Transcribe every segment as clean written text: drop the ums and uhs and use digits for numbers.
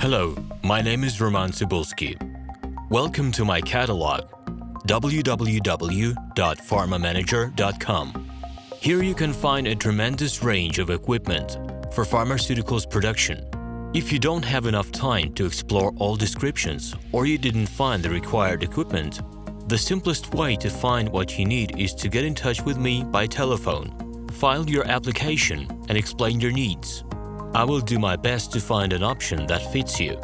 Hello, my name is RomanTsibulsky. Welcome to my catalog, www.pharmamanager.com. Here you can find a tremendous range of equipment for pharmaceuticals production. If you don't have enough time to explore all descriptions or you didn't find the required equipment, the simplest way to find what you need is to get in touch with me by telephone, file your application, and explain your needs. I will do my best to find an option that fits you.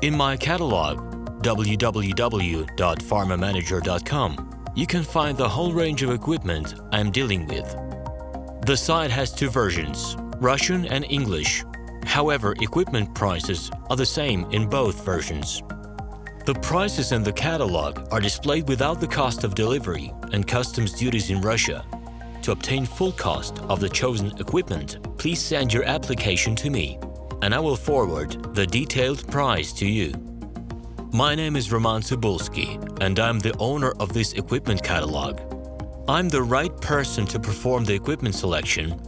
In my catalog, www.pharmamanager.com, you can find the whole range of equipment I am dealing with. The site has two versions, Russian and English. However, equipment prices are the same in both versions. The prices in the catalog are displayed without the cost of delivery and customs duties in Russia. To obtain full cost of the chosen equipment, please send your application to me, and I will forward the detailed price to you. My name is RomanTsibulsky, and I'm the owner of this equipment catalog. I'm the right person to perform the equipment selection,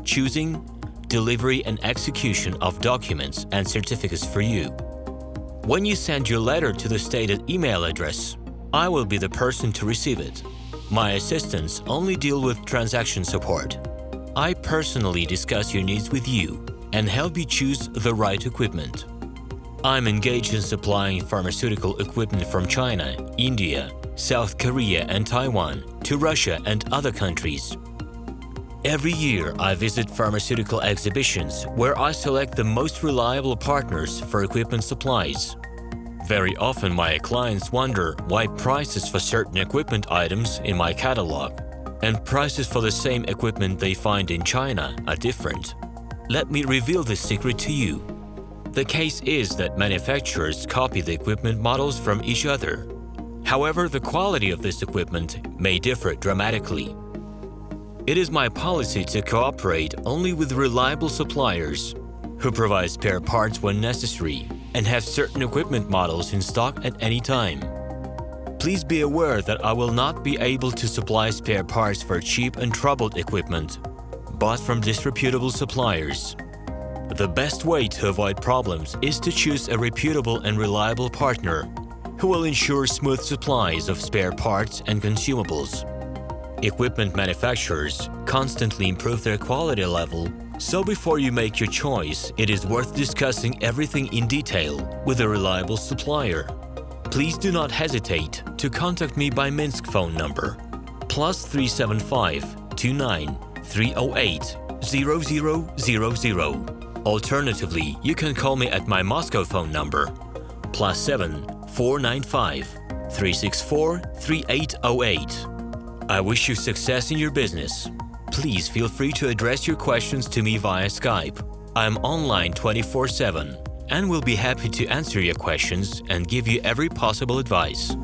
choosing, delivery and execution of documents and certificates for you. When you send your letter to the stated email address, I will be the person to receive it. My assistants only deal with transaction support. I personally discuss your needs with you and help you choose the right equipment. I'm engaged in supplying pharmaceutical equipment from China, India, South Korea and Taiwan to Russia and other countries. Every year, I visit pharmaceutical exhibitions where I select the most reliable partners for equipment supplies. Very often, my clients wonder why prices for certain equipment items in my catalog and prices for the same equipment they find in China are different. Let me reveal this secret to you. The case is that manufacturers copy the equipment models from each other. However, the quality of this equipment may differ dramatically. It is my policy to cooperate only with reliable suppliers who provide spare parts when necessary and have certain equipment models in stock at any time. Please be aware that I will not be able to supply spare parts for cheap and troubled equipment bought from disreputable suppliers. The best way to avoid problems is to choose a reputable and reliable partner who will ensure smooth supplies of spare parts and consumables. Equipment manufacturers constantly improve their quality level, so before you make your choice, it is worth discussing everything in detail with a reliable supplier. Please do not hesitate to contact me by Minsk phone number +375 29 308 0000. Alternatively, you can call me at my Moscow phone number +7 495 364 3808. I wish you success in your business. Please feel free to address your questions to me via Skype. I'm online 24/7 and will be happy to answer your questions and give you every possible advice.